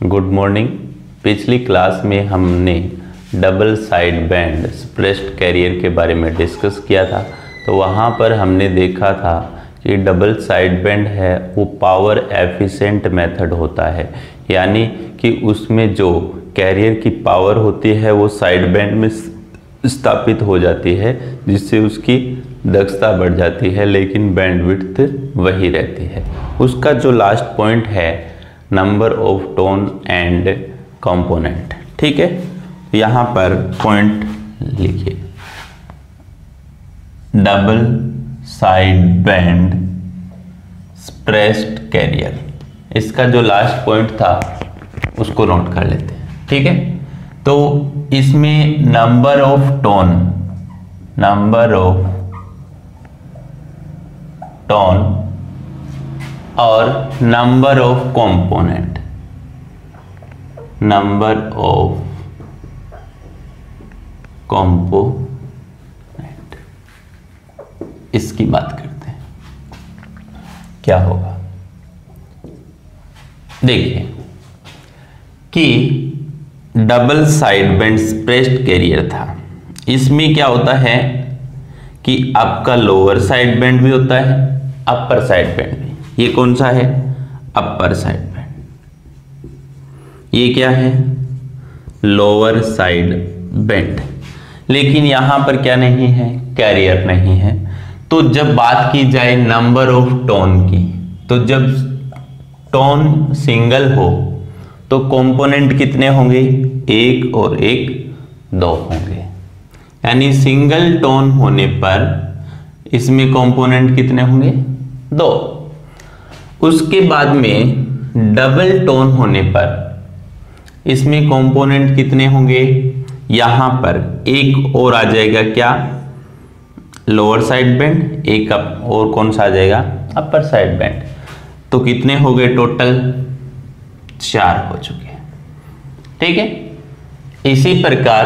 Good morning. पिछली class में हमने double side band suppressed career के बारे में डिस्कस किया था। तो वहाँ पर हमने देखा था कि डबल साइड बैंड है वो पावर एफिशिएंट मेथड होता है, यानी कि उसमें जो कैरियर की पावर होती है वो साइड बैंड में स्थापित हो जाती है, जिससे उसकी दक्षता बढ़ जाती है, लेकिन बैंडविड्थ वही रहती है। उसका जो लास्ट पॉइंट है number of tone and component. ठीक है, यहाँ पर पॉइंट लिखिए, double side band suppressed career. इसका जो लास्ट पॉइंट था उसको नोट कर लेते हैं। ठीक है, तो इसमें नंबर ऑफ टोन और नंबर ऑफ कंपोनेंट, इसकी बात करते हैं। क्या होगा, देखिए कि double side band suppressed career था। इसमें क्या होता है कि आपका लोअर साइड बैंड भी होता है, अपर साइड बैंड भी। ये कौन सा है? Upper side band. ये क्या है? Lower side band. लेकिन यहां पर क्या नहीं है? कैरियर नहीं है। तो जब बात की जाए नंबर ऑफ टोन की, तो जब टोन सिंगल हो तो कंपोनेंट कितने होंगे? एक और एक, दो होंगे। यानी सिंगल टोन होने पर इसमें कंपोनेंट कितने होंगे? दो। उसके बाद में डबल टोन होने पर इसमें कंपोनेंट कितने होंगे? यहां पर एक और आ जाएगा, क्या? Lower side band. एक और कौन सा आ जाएगा? Upper side band. तो कितने हो गए टोटल? 4 हो चुके हैं। ठीक है, इसी प्रकार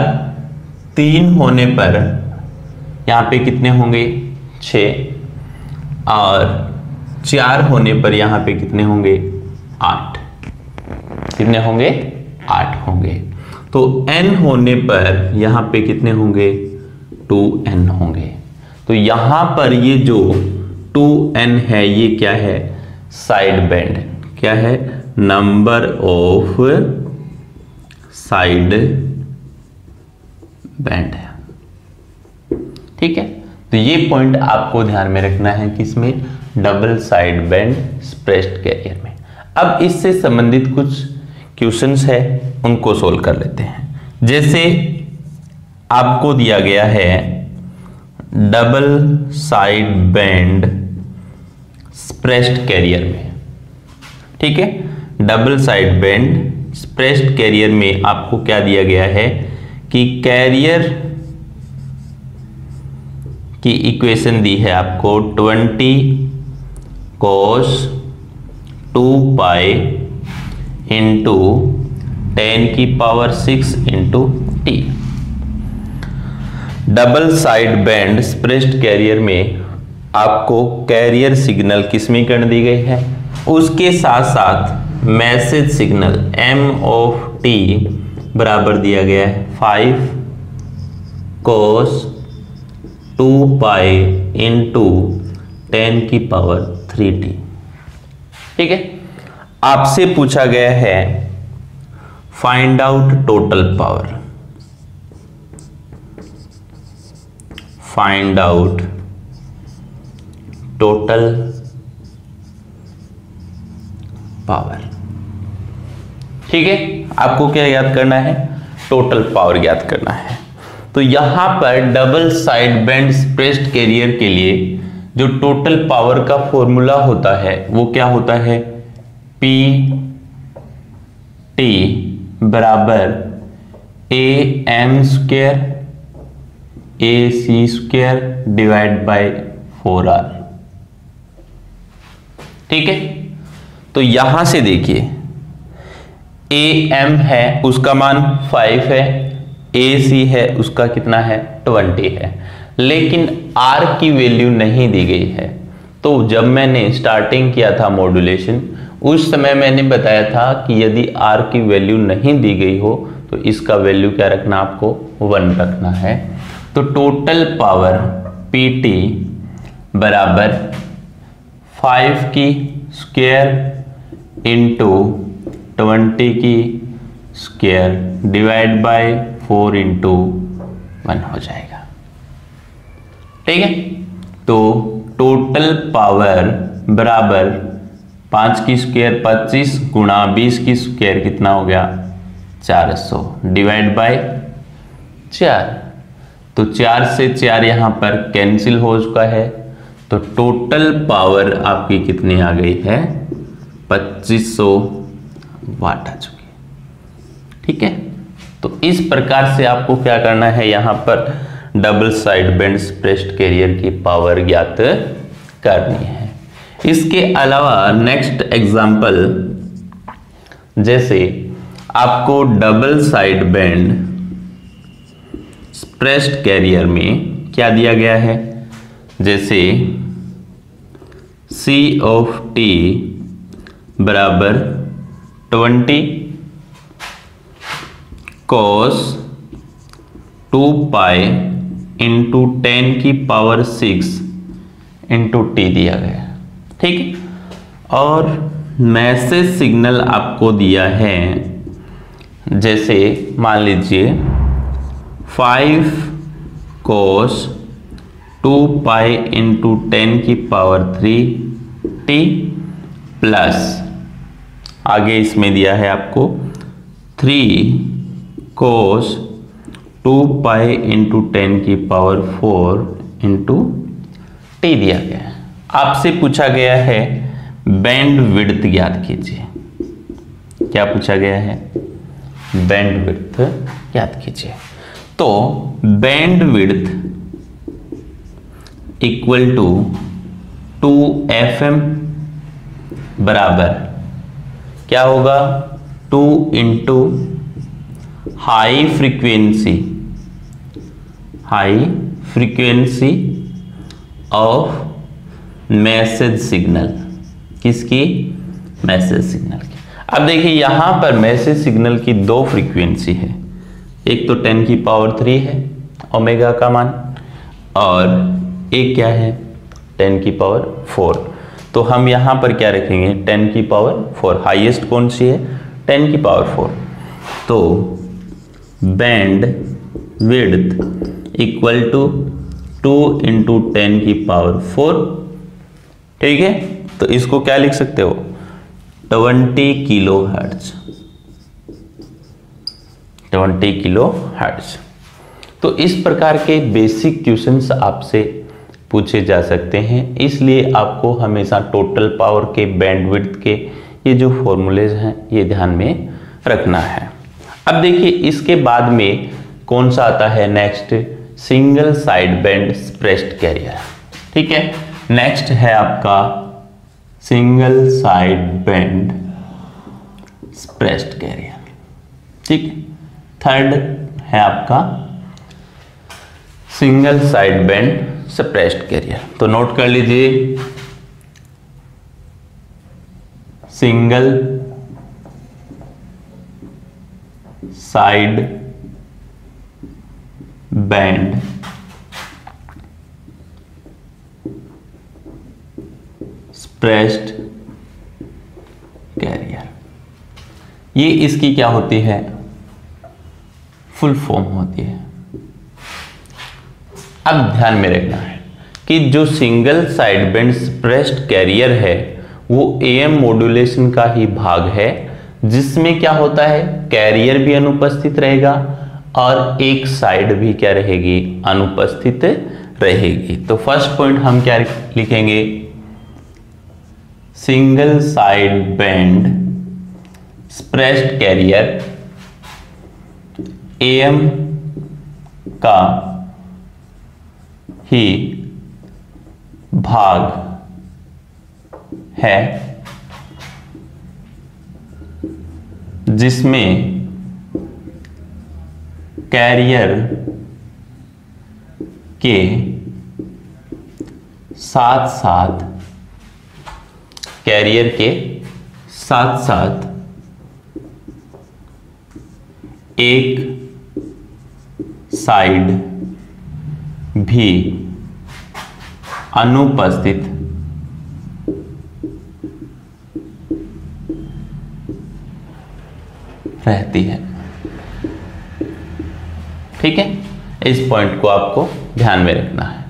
3 होने पर यहां पे कितने होंगे? 6। और 4 होने पर यहां पे कितने होंगे? 8। कितने होंगे? 8 होंगे। तो n होने पर यहां पे कितने होंगे? 2n होंगे। तो यहां पर ये जो 2n है ये क्या है? Side band. क्या है? नंबर ऑफ साइड बैंड है। ठीक है, तो ये पॉइंट आपको ध्यान में रखना है कि इसमें double side band suppressed career में। अब इससे संबंधित कुछ क्वेश्चंस है, उनको सोल्व कर लेते हैं। जैसे आपको दिया गया है double side band suppressed career में। ठीक है, double side band suppressed career में आपको क्या दिया गया है कि कैरियर की इक्वेशन दी है आपको 20 cos 2 pi into 10⁶ into t। Double side band suppressed career में आपको कैरियर सिग्नल की समीकरण दी गई है, उसके साथ साथ message signal m of t बराबर दिया गया है 5 cos 2 pi इंटू 10⁻3t। ठीक है, आपसे पूछा गया है find out total power. Find out total power. ठीक है, आपको क्या याद करना है? टोटल पावर याद करना है। तो यहां पर double side band suppressed career के लिए जो टोटल पावर का फॉर्मूला होता है वो क्या होता है? Pt बराबर AM² AC² divide by 4R। ठीक है, तो यहां से देखिए AM है उसका मान 5 है, AC है उसका कितना है? 20 है, लेकिन R की वैल्यू नहीं दी गई है। तो जब मैंने स्टार्टिंग किया था मॉड्यूलेशन, उस समय मैंने बताया था कि यदि r की वैल्यू नहीं दी गई हो तो इसका वैल्यू क्या रखना, आपको 1 रखना है। तो टोटल पावर PT बराबर 5 की स्क्वायर इंटू 20 की स्क्वायर डिवाइड बाय 4 इंटू 1 हो जाएगा। ठीक है, तो टोटल पावर बराबर 5 की स्क्वायर 25 गुणा 20 की स्क्वायर कितना हो गया 400 डिवाइड बाय 4। तो 4 से 4 यहां पर कैंसिल हो चुका है, तो टोटल पावर आपकी कितनी आ गई है 2500 वाट आ चुकी है। ठीक है, तो इस प्रकार से आपको क्या करना है, यहां पर double side band suppressed carrier की पावर ज्ञात करनी है। इसके अलावा नेक्स्ट एग्जांपल, जैसे आपको double side band suppressed career में क्या दिया गया है, जैसे C ऑफ T बराबर 20 cos 2 पाई इंटू 10 की पावर 6 इंटू T दिया गया। ठीक है, और मैसेज सिग्नल आपको दिया है, जैसे मान लीजिए 5 cos 2 पाई इंटू 10 की पावर 3 T प्लस आगे इसमें दिया है आपको 3 cos 2 पाई इंटू 10 की पावर 4 इंटू T दिया गया है। आपसे पूछा गया है बैंड विड्थ ज्ञात कीजिए। क्या पूछा गया है, बैंड विड्थ ज्ञात कीजिए। तो bandwidth equal to 2FM बराबर क्या होगा 2 into high frequency of message signal. किसकी, मैसेज सिग्नल की। अब देखिए यहां पर मैसेज सिग्नल की 2 फ्रीक्वेंसी है, एक तो 10 की पावर 3 है ओमेगा का मान, और एक क्या है 10 की पावर 4। तो हम यहां पर क्या रखेंगे 10 की पावर 4, हाईएस्ट कौन सी है 10 की पावर 4। तो bandwidth equal to 2 into 10 की पावर 4। ठीक है, तो इसको क्या लिख सकते हो 20 किलो हर्ट्ज, 20 किलो हर्ट्ज। तो इस प्रकार के बेसिक क्वेश्चंस आपसे पूछे जा सकते हैं, इसलिए आपको हमेशा टोटल पावर के बैंडविड्थ के ये जो फॉर्मूलेज हैं ये ध्यान में रखना है। अब देखिए इसके बाद में कौन सा आता है next, single side band suppressed carrier. ठीक है, नेक्स्ट है आपका single side band suppressed carrier. ठीक है, थर्ड है आपका single side band suppressed carrier. तो नोट कर लीजिए, single side band suppressed carrier, ये इसकी क्या होती है फुल फॉर्म होती है। अब ध्यान में रखना है कि जो single side band suppressed carrier है वो AM मॉड्यूलेशन का ही भाग है, जिसमें क्या होता है कैरियर भी अनुपस्थित रहेगा और एक साइड भी क्या रहेगी अनुपस्थित रहेगी। तो फर्स्ट पॉइंट हम क्या लिखेंगे, single side band suppressed carrier AM का ही भाग है, जिसमें कैरियर के साथ साथ एक साइड भी अनुपस्थित रहती है। ठीक है, इस पॉइंट को आपको ध्यान में रखना है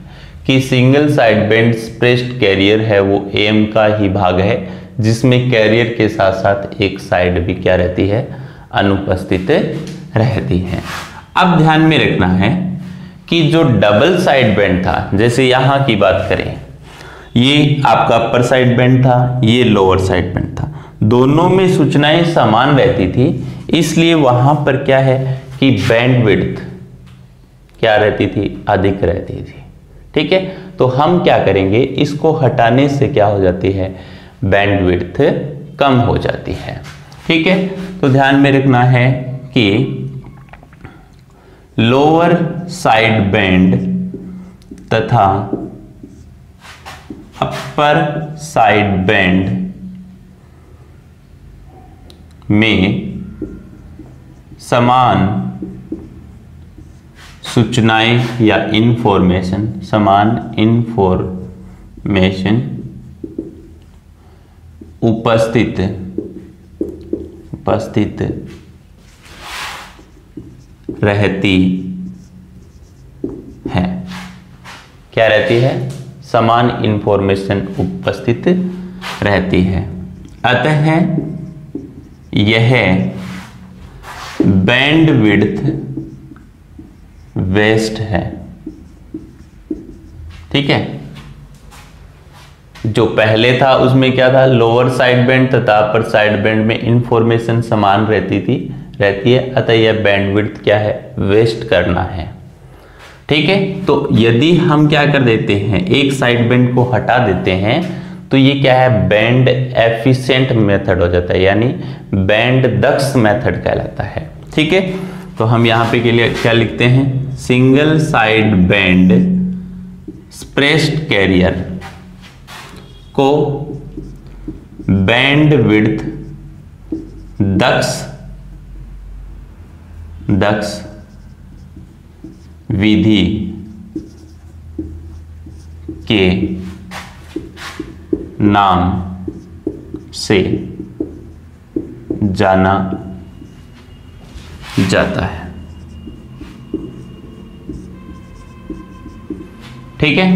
कि सिंगल साइड बेंड स्प्रेस्ड कैरियर है वो एम का ही भाग है, जिसमें कैरियर के साथ साथ एक साइड भी क्या रहती है, अनुपस्थित रहती है। अब ध्यान में रखना है कि जो डबल साइड बेंड था, जैसे यहां की बात करें, ये आपका अपर साइड बेंड था, ये लोअर साइड बेंड था, दोनों में सूचनाएं समान रहती थी, इसलिए वहां पर क्या है कि बैंड विड्थ क्या रहती थी, अधिक रहती थी। ठीक है, तो हम क्या करेंगे, इसको हटाने से क्या हो जाती है, बैंड विड्थ कम हो जाती है। ठीक है, तो ध्यान में रखना है कि लोअर साइड बैंड तथा अपर साइड बैंड में समान सूचनाएं या इंफॉर्मेशन, समान इंफॉर्मेशन उपस्थित रहती है। क्या रहती है, समान इंफॉर्मेशन उपस्थित रहती है। अतः यह बैंड विड्थ वेस्ट है। ठीक है, जो पहले था उसमें क्या था, लोअर साइड बैंड तथा अपर साइड बैंड में इंफॉर्मेशन समान रहती है, अतः यह बैंड विड्थ क्या है, वेस्ट करना है। ठीक है, तो यदि हम क्या कर देते हैं, एक साइड बैंड को हटा देते हैं, तो ये क्या है, बैंड एफिशिएंट मेथड हो जाता है, यानी बैंड दक्ष मेथड कहलाता है। ठीक है, तो हम यहां पे के लिए क्या लिखते हैं, single side band suppressed career को बैंड विड्थ दक्ष विधि के नाम से जाना जाता है। ठीक है,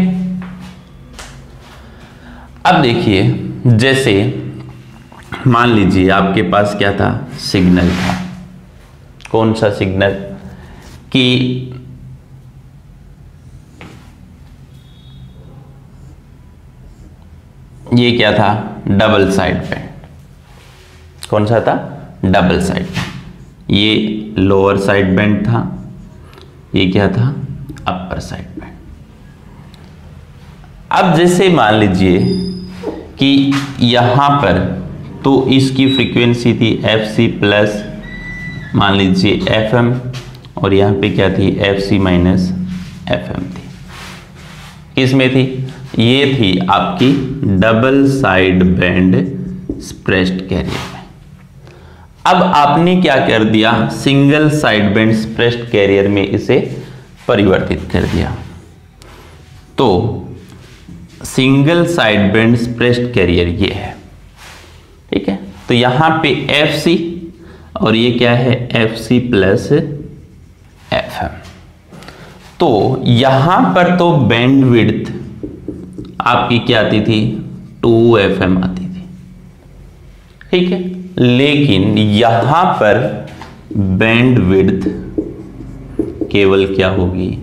अब देखिए, जैसे मान लीजिए आपके पास क्या था, सिग्नल था। कौन सा सिग्नल, कि ये क्या था, डबल साइड बैंड। कौन सा था, डबल साइड बैंड। ये लोअर साइड बैंड था, ये क्या था, अपर साइड बैंड। अब जैसे मान लीजिए कि यहां पर तो इसकी फ्रीक्वेंसी थी fc प्लस मान लीजिए fm, और यहां पे क्या थी, fc माइनस fm थी। किसमें थी, ये थी आपकी double side band suppressed career में। अब आपने क्या कर दिया, single side band suppressed career में इसे परिवर्तित कर दिया। तो single side band suppressed carrier ये है। ठीक है, तो यहां पे fc और ये क्या है, fc प्लस fm। तो यहां पर तो बैंड विड्थ आपकी क्या आती थी, 2fm आती थी। ठीक है, लेकिन यहां पर बैंड विड्थ केवल क्या होगी,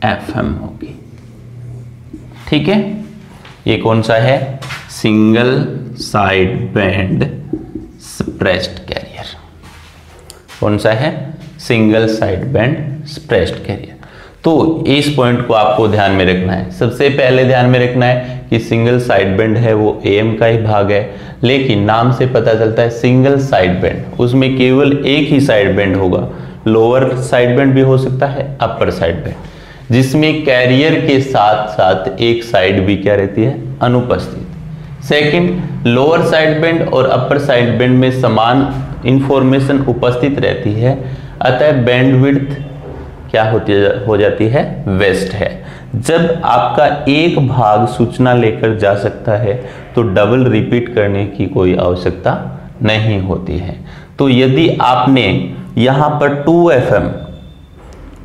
fm होगी। ठीक है, ये कौन सा है, single side band suppressed career. कौन सा है, single side band suppressed carrier. तो इस पॉइंट को आपको ध्यान में रखना है। सबसे पहले ध्यान में रखना है कि सिंगल साइड बैंड है वो AM का ही भाग है, लेकिन नाम से पता चलता है सिंगल साइड बैंड, उसमें केवल एक ही साइड बैंड होगा। लोअर साइड बैंड भी हो सकता है, अपर साइड बैंड, जिसमें कैरियर के साथ साथ एक साइड भी क्या रहती है, अनुपस्थित। सेकंड, लोअर साइड बेंड और अपर साइड बेंड में समान इंफॉर्मेशन उपस्थित रहती है, अतः बैंडविड्थ क्या हो जाती है, वेस्ट है। जब आपका एक भाग सूचना लेकर जा सकता है तो डबल रिपीट करने की कोई आवश्यकता नहीं होती है। तो यदि आपने यहां पर 2 FM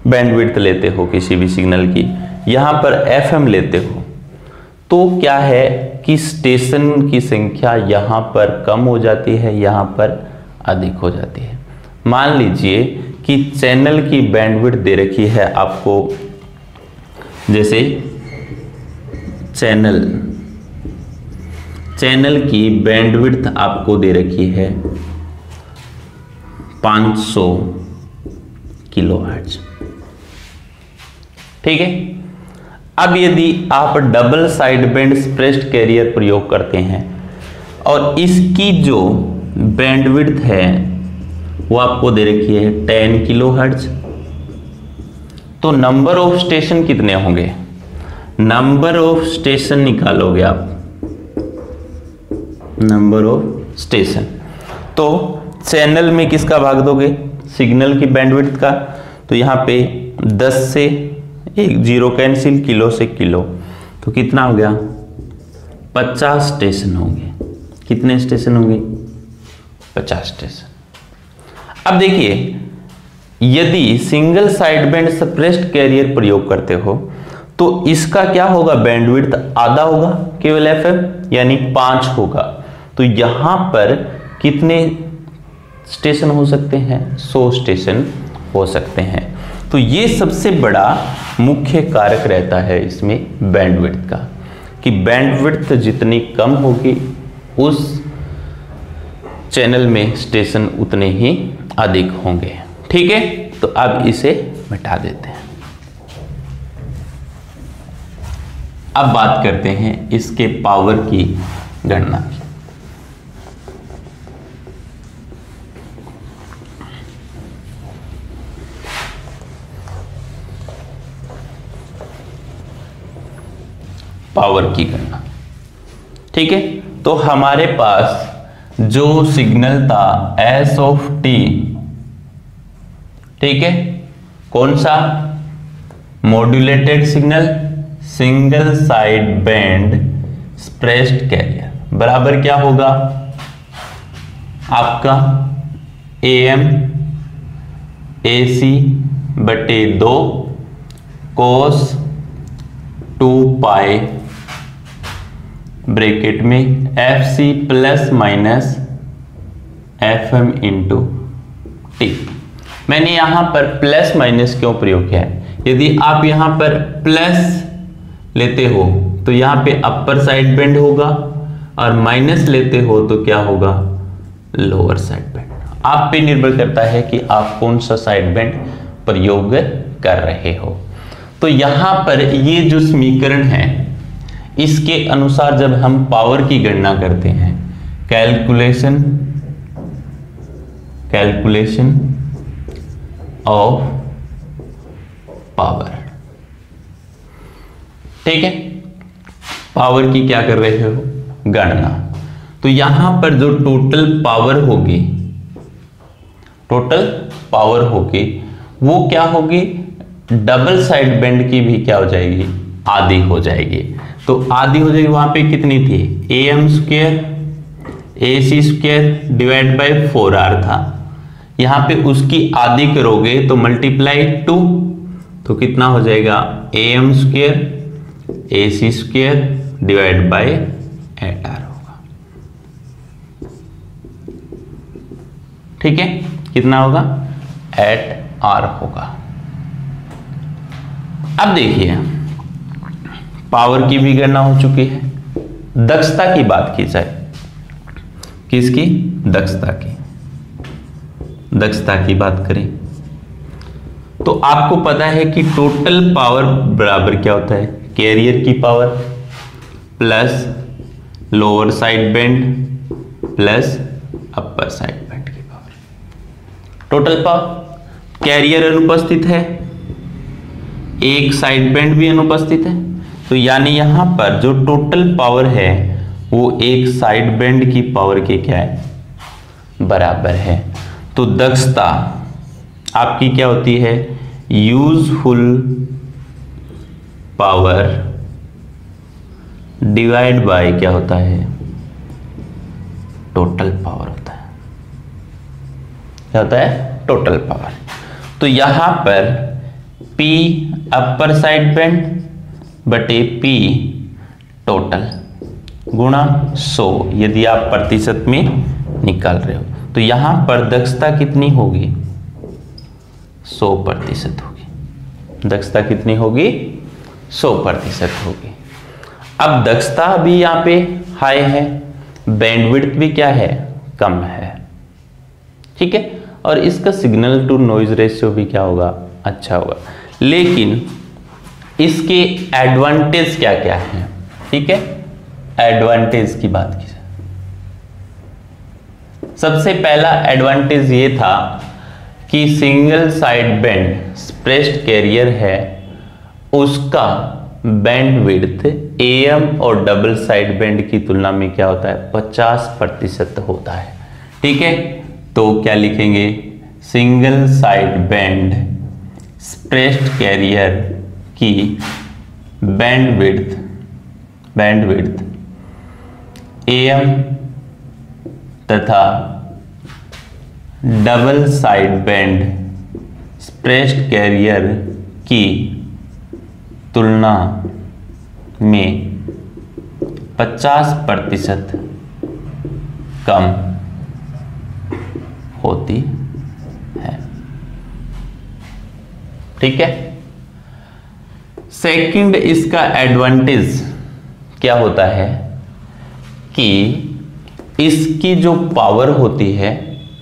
बैंडविड्थ लेते हो किसी भी सिग्नल की, यहां पर FM लेते हो, तो क्या है कि स्टेशन की संख्या यहां पर कम हो जाती है, यहां पर अधिक हो जाती है। मान लीजिए कि चैनल की बैंडविड्थ दे रखी है आपको, जैसे चैनल की बैंडविड्थ आपको दे रखी है 500 किलोहर्ट्ज, ठीक है। अब यदि आप double side band suppressed career प्रयोग करते हैं और इसकी जो बैंडविड्थ है वो आपको दे रखी है 10 किलोहर्ट्ज, तो नंबर ऑफ स्टेशन कितने होंगे, नंबर ऑफ स्टेशन निकालोगे आप, नंबर ऑफ स्टेशन, तो चैनल में किसका भाग दोगे, सिग्नल की बैंडविड्थ का, तो यहां पे 10 से एक जीरो कैंसिल, किलो से किलो, तो कितना हो गया, 50 स्टेशन होंगे। कितने स्टेशन होंगे, 50 स्टेशन। अब देखिए, यदि single side band suppressed career प्रयोग करते हो तो इसका क्या होगा, बैंडविड्थ आधा होगा, केवल FM यानी 5 होगा। तो यहां पर कितने स्टेशन हो सकते हैं, 100 स्टेशन हो सकते हैं। तो ये सबसे बड़ा मुख्य कारक रहता है इसमें बैंडविड्थ का, कि बैंडविड्थ जितनी कम होगी उस चैनल में स्टेशन उतने ही अधिक होंगे, ठीक है। तो अब इसे मिटा देते हैं। अब बात करते हैं इसके पावर की गणना की। पावर की गणना, ठीक है। तो हमारे पास जो सिग्नल था S(t), ठीक है, कौन सा, modulated signal, single side band suppressed carrier, बराबर क्या होगा आपका AM AC बटे 2 cos 2 पाई ब्रैकेट में FC plus minus FM into T. मैंने यहां पर प्लस माइनस क्यों प्रयोग किया है, यदि आप यहां पर प्लस लेते हो तो यहां पे अपर साइड बेंड होगा और माइनस लेते हो तो क्या होगा, लोअर साइड बेंड। आप पे निर्भर करता है कि आप कौन सा साइड बेंड प्रयोग कर रहे हो। तो यहां पर ये जो समीकरण है इसके अनुसार जब हम पावर की गणना करते हैं, कैलकुलेशन ऑफ पावर, ठीक है, पावर की क्या कर रहे हो, गणना। तो यहां पर जो टोटल पावर होगी वो क्या होगी, डबल साइड बेंड की भी क्या हो जाएगी, आधी हो जाएगी। तो आधी हो जाएगी, वहां पे कितनी थी, AM² AC² divide by 4R था, यहां पे उसकी आधी करोगे तो मल्टीप्लाई 2, तो कितना हो जाएगा, AM² AC² divide by 8R होगा, ठीक है, कितना होगा, 8R होगा। अब देखिए, पावर की भी गणना हो चुकी है। दक्षता की बात की जाए, किसकी, दक्षता की बात करें तो आपको पता है कि टोटल पावर बराबर क्या होता है, कैरियर की power plus lower side bend plus upper side bend की पावर। टोटल पावर, कैरियर अनुपस्थित है, एक साइड बेंड भी अनुपस्थित है, तो यानी यहां पर जो टोटल पावर है वो एक साइड बेंड की पावर के क्या है, बराबर है। तो दक्षता आपकी क्या होती है, यूजफुल पावर डिवाइड बाय क्या होता है, टोटल पावर होता है। क्या होता है, टोटल पावर। तो यहां पर P अपर साइड बेंड बटे P टोटल गुणा 100 यदि आप प्रतिशत में निकाल रहे हो, तो यहां पर दक्षता कितनी होगी, 100% होगी। दक्षता कितनी होगी, 100% होगी। अब दक्षता भी यहां पे हाई है, बैंडविड्थ भी क्या है, कम है। ठीक है, और इसका सिग्नल टू नॉइज रेशियो भी क्या होगा, अच्छा होगा। लेकिन इसके एडवांटेज क्या क्या है, ठीक है, एडवांटेज की बात की जाए, सबसे पहला एडवांटेज ये था कि single side band suppressed carrier है, उसका बैंडविड्थ AM और डबल साइड बैंड की तुलना में क्या होता है, 50% होता है। ठीक है, तो क्या लिखेंगे, single side band suppressed carrier की बैंडविड्थ AM तथा double side band suppressed carrier की तुलना में 50% कम होती है। ठीक है, सेकंड इसका एडवांटेज क्या होता है कि इसकी जो पावर होती है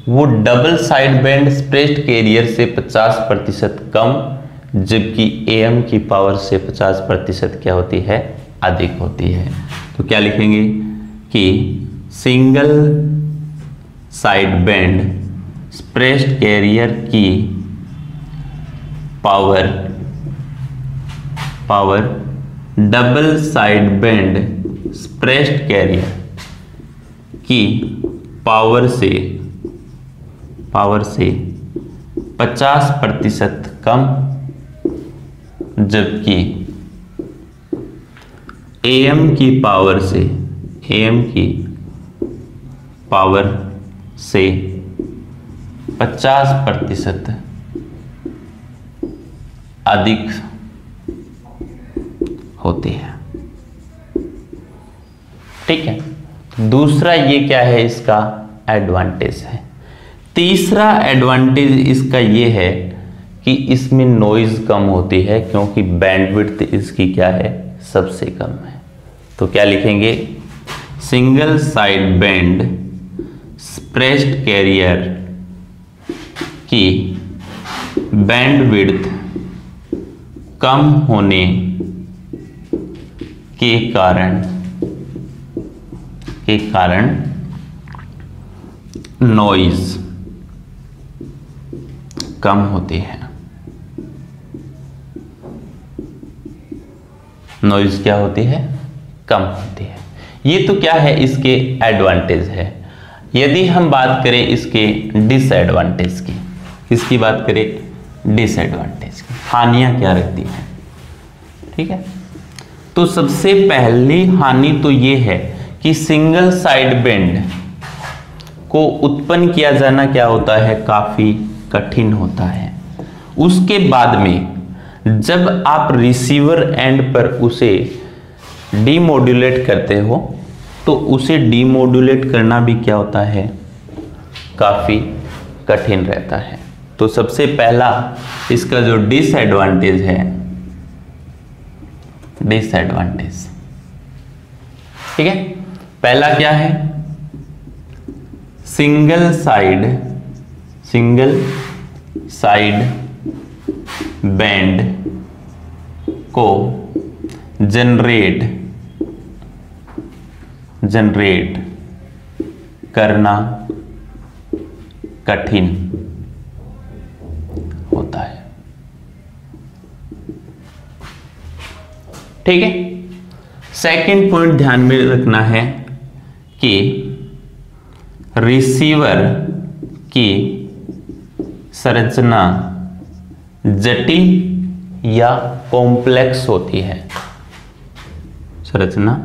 वो double side band suppressed career से 50% कम, जबकि AM की पावर से 50% क्या होती है, अधिक होती है। तो क्या लिखेंगे कि single side band suppressed carrier की power double side band suppressed carrier की पावर से 50% कम, जबकि AM की पावर से 50% अधिक होती है। ठीक है, दूसरा ये क्या है, इसका एडवांटेज है। तीसरा एडवांटेज इसका ये है कि इसमें नॉइज कम होती है, क्योंकि बैंडविड्थ इसकी क्या है, सबसे कम है। तो क्या लिखेंगे, single side band suppressed carrier की बैंडविड्थ कम होने के कारण नॉइज कम होती है। नॉइज क्या होती है, कम होती है। ये तो क्या है, इसके एडवांटेज है। यदि हम बात करें इसके डिसएडवांटेज की, किसकी बात करें, डिसएडवांटेज की, हानियां क्या रहती हैं। ठीक है, तो सबसे पहली हानि तो ये है कि सिंगल साइड बेंड को उत्पन्न किया जाना क्या होता है, काफी कठिन होता है। उसके बाद में जब आप रिसीवर एंड पर उसे डीमोड्यूलेट करते हो तो उसे डीमोड्यूलेट करना भी क्या होता है, काफी कठिन रहता है। तो सबसे पहला इसका जो डिसएडवांटेज है, डिसएडवांटेज, ठीक है, पहला क्या है, सिंगल साइड बैंड को जनरेट करना कठिन होता है। ठीक है, सेकंड पॉइंट ध्यान में रखना है कि रिसीवर की संरचना जटिल या कॉम्प्लेक्स होती है, संरचना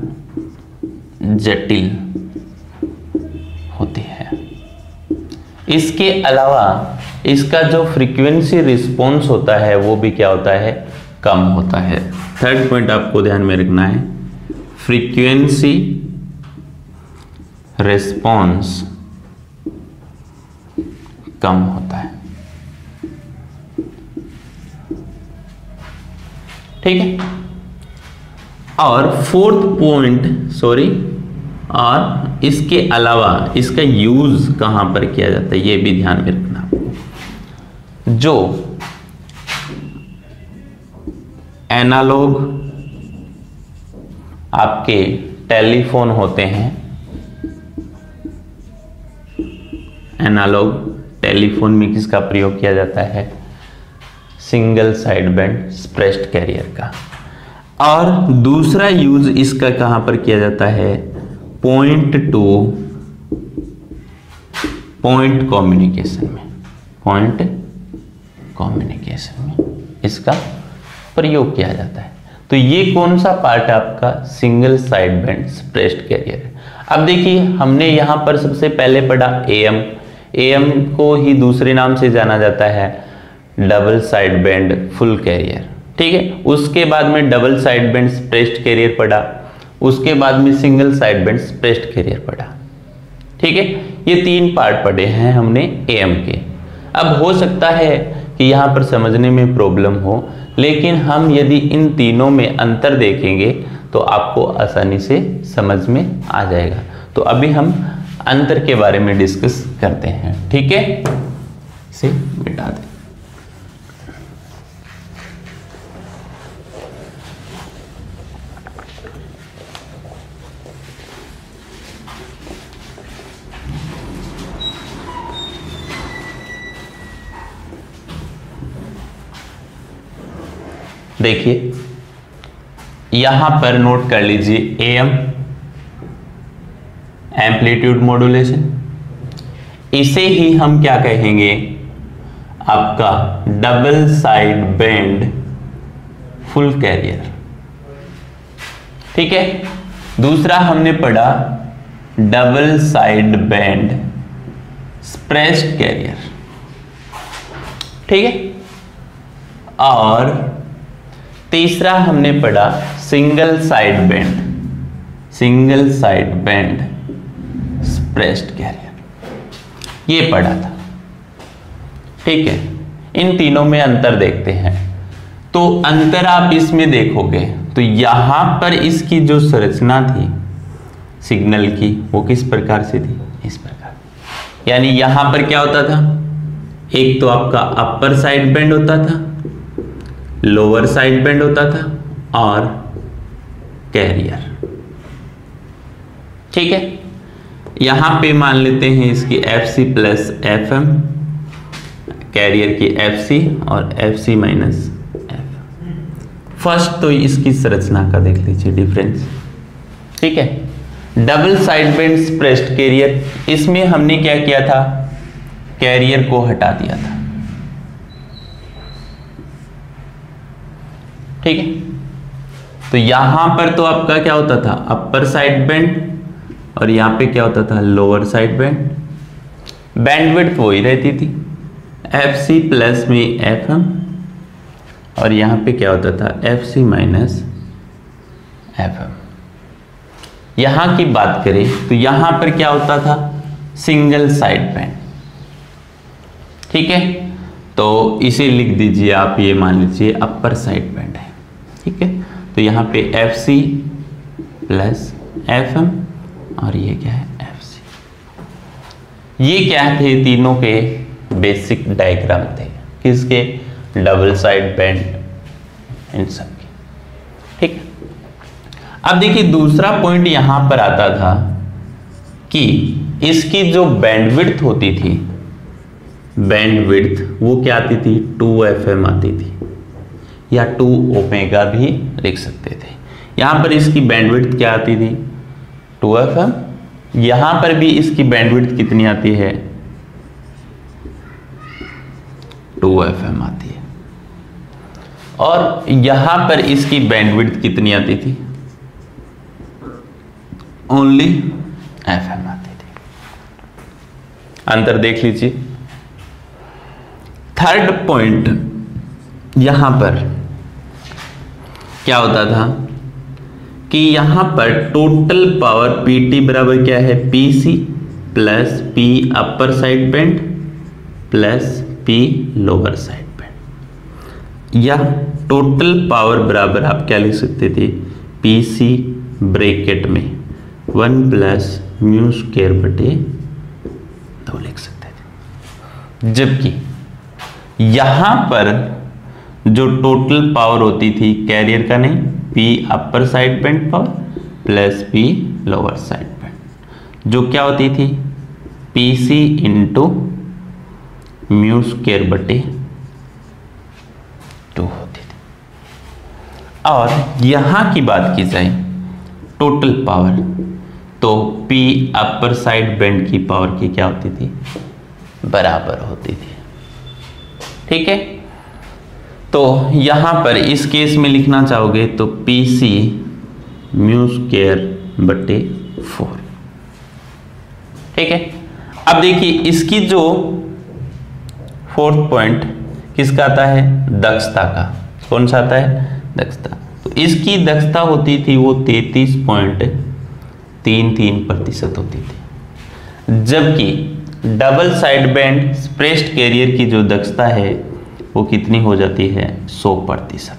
जटिल होती है। इसके अलावा इसका जो फ्रीक्वेंसी रिस्पॉन्स होता है वो भी क्या होता है, कम होता है। थर्ड पॉइंट आपको ध्यान में रखना है, फ्रीक्वेंसी रिस्पॉन्स कम होता है। ठीक है। और फोर्थ पॉइंट, और इसके अलावा इसका यूज कहां पर किया जाता है ये भी ध्यान में रखना आपको। जो एनालॉग आपके टेलीफोन होते हैं, एनालॉग टेलीफोन में किसका प्रयोग किया जाता है, single side band suppressed career का। और दूसरा यूज इसका कहां पर किया जाता है, पॉइंट टू पॉइंट कम्युनिकेशन में, पॉइंट कम्युनिकेशन में इसका प्रयोग किया जाता है। तो ये कौन सा पार्ट आपका single side band suppressed carrier है। अब देखिए हमने यहां पर सबसे पहले पढ़ा एएम, एएम को ही दूसरे नाम से जाना जाता है double side band full carrier. ठीक है, उसके बाद में double side band suppressed carrier पढ़ा, उसके बाद में single side band suppressed carrier पढ़ा। ठीक है, ये तीन पार्ट पढ़े हैं हमने एएम के। अब हो सकता है कि यहां पर समझने में प्रॉब्लम हो, लेकिन हम यदि इन तीनों में अंतर देखेंगे तो आपको आसानी से समझ में आ जाएगा। तो अभी हम अंतर के बारे में डिस्कस करते हैं। ठीक है, इसे मिटा दें। देखिए यहां पर नोट कर लीजिए एएम एम्पलीट्यूड मॉड्यूलेशन, इसे ही हम क्या कहेंगे, आपका double side band full carrier. ठीक है, दूसरा हमने पढ़ा double side band suppressed carrier. ठीक है, और तीसरा हमने पढ़ा single side band, single side band suppressed carrier, ये पढ़ा था। ठीक है, इन तीनों में अंतर देखते हैं। तो अंतर आप इसमें देखोगे तो यहां पर इसकी जो संरचना थी सिग्नल की वो किस प्रकार से थी, इस प्रकार। यानी यहां पर क्या होता था, एक तो आपका अपर साइड बैंड होता था, लोअर साइड बैंड होता था और कैरियर। ठीक है, यहां पे मान लेते हैं इसकी FC प्लस FM, कैरियर की FC और FC माइनस F। फर्स्ट तो इसकी संरचना का देख लीजिए डिफरेंस। ठीक है, double side band suppressed career, इसमें हमने क्या किया था, कैरियर को हटा दिया था। ठीक है, तो यहां पर तो आपका क्या होता था, अपर साइड बैंड, और यहां पे क्या होता था, लोअर साइड बैंड। बैंडविड्थ वही रहती थी, FC प्लस में FM, और यहां पे क्या होता था, FC माइनस FM। यहां की बात करें तो यहां पर क्या होता था, सिंगल साइड बैंड। ठीक है, तो इसे लिख दीजिए आप, ये मान लीजिए अपर साइड बैंड है। ठीक है, तो यहाँ पे FC प्लस FM और ये क्या है, FC। ये क्या थे, तीनों के बेसिक डायग्राम थे, किसके, डबल साइड बैंड इन सब के। ठीक, अब देखिए दूसरा पॉइंट यहां पर आता था कि इसकी जो बैंडविड्थ होती थी, बैंडविड्थ वो क्या आती थी, 2FM आती थी, या 2 ओमेगा भी लिख सकते थे। यहां पर इसकी बैंडविड्थ क्या आती थी, 2FM यहां पर भी इसकी बैंडविड्थ कितनी आती है, 2 FM आती है, और यहां पर इसकी बैंडविड्थ कितनी आती थी, ओनली FM आती थी। अंतर देख लीजिए। थर्ड पॉइंट, यहां पर क्या होता था कि यहां पर टोटल पावर PT बराबर क्या है, PC plus P upper side band plus P lower side band, या टोटल पावर बराबर आप क्या लिख सकते थे, PC ब्रैकेट में 1 प्लस म्यू स्क्वायर बटे 2 लिख सकते थे। जबकि यहां पर जो टोटल पावर होती थी कैरियर का नहीं, P upper side band power plus P lower side band, जो क्या होती थी, PC इंटू म्यू स्क्वायर बटे 2 होती थी। और यहां की बात की जाए टोटल पावर, तो P अपर साइड बैंड की पावर की क्या होती थी, बराबर होती थी। ठीक है, तो यहां पर इस केस में लिखना चाहोगे तो PC म्यू स्क्वायर बटे 4। ठीक है, अब देखिए इसकी जो फोर्थ पॉइंट किसका आता है, दक्षता का। कौन सा आता है, दक्षता। तो इसकी दक्षता होती थी वो 33.33% होती थी, जबकि double side band suppressed carrier की जो दक्षता है वो कितनी हो जाती है, 100%।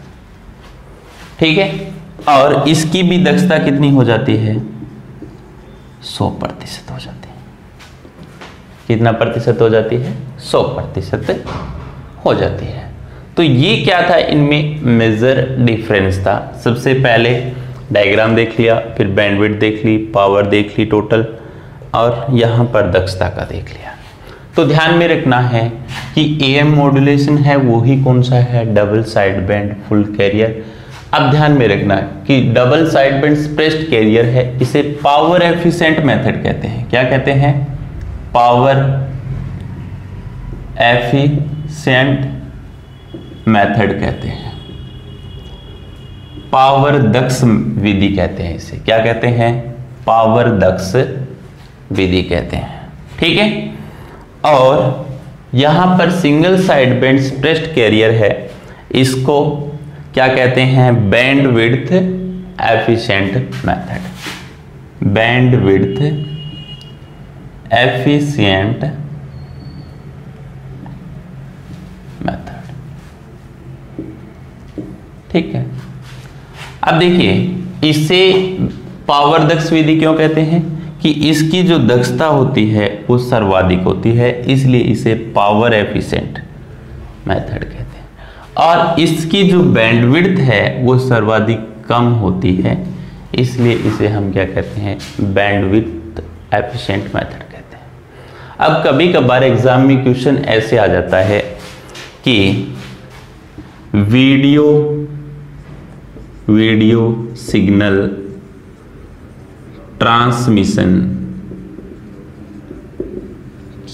ठीक है, और इसकी भी दक्षता कितनी हो जाती है, 100% हो जाती है। कितना प्रतिशत हो जाती है, 100% हो जाती है। तो ये क्या था, इनमें मेजर डिफरेंस था। सबसे पहले डायग्राम देख लिया, फिर बैंडविड्थ देख ली, पावर देख ली टोटल, और यहाँ पर दक्षता का देख लिया। तो ध्यान में रखना है कि AM मॉड्यूलेशन है वो ही कौन सा है, double side band full carrier. अब ध्यान में रखना है कि double side band suppressed carrier है, इसे पावर एफिशिएंट मेथड कहते हैं। क्या कहते हैं, पावर एफिशिएंट मेथड कहते हैं, पावर दक्ष विधि कहते हैं इसे। क्या कहते हैं, पावर दक्ष विधि कहते हैं। ठीक है, और यहां पर single side band suppressed carrier है, इसको क्या कहते हैं, band width efficient method. Band width efficient method. ठीक है, अब देखिए इसे पावर दक्ष विधि क्यों कहते हैं कि इसकी जो दक्षता होती है वो सर्वाधिक होती है, इसलिए इसे पावर एफिशिएंट मेथड कहते हैं। और इसकी जो बैंडविड्थ है वो सर्वाधिक कम होती है, इसलिए इसे हम क्या कहते हैं, बैंडविड्थ एफिशिएंट मेथड कहते हैं। अब कभी कभार एग्जाम में क्वेश्चन ऐसे आ जाता है कि वीडियो सिग्नल ट्रांसमिशन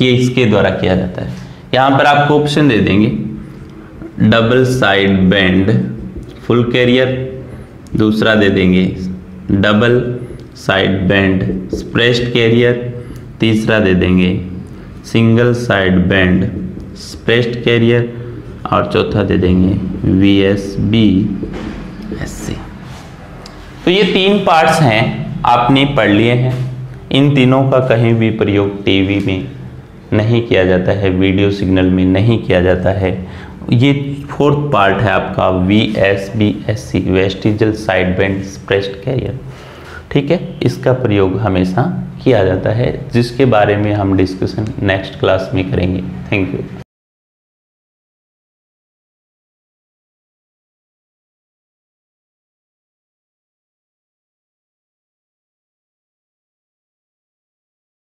ये इसके द्वारा किया जाता है। यहां पर आपको ऑप्शन दे देंगे, double side band full carrier, दूसरा दे देंगे double side band suppressed carrier, तीसरा दे देंगे single side band suppressed carrier, और चौथा दे देंगे VSB-SC। तो ये 3 पार्ट्स हैं, आपने पढ़ लिए हैं। इन तीनों का कहीं भी प्रयोग टीवी में नहीं किया जाता है, वीडियो सिग्नल में नहीं किया जाता है। ये 4th पार्ट है आपका VSB-SC, vestigial side band suppressed carrier. ठीक है, इसका प्रयोग हमेशा किया जाता है, जिसके बारे में हम डिस्कशन नेक्स्ट क्लास में करेंगे। Thank you.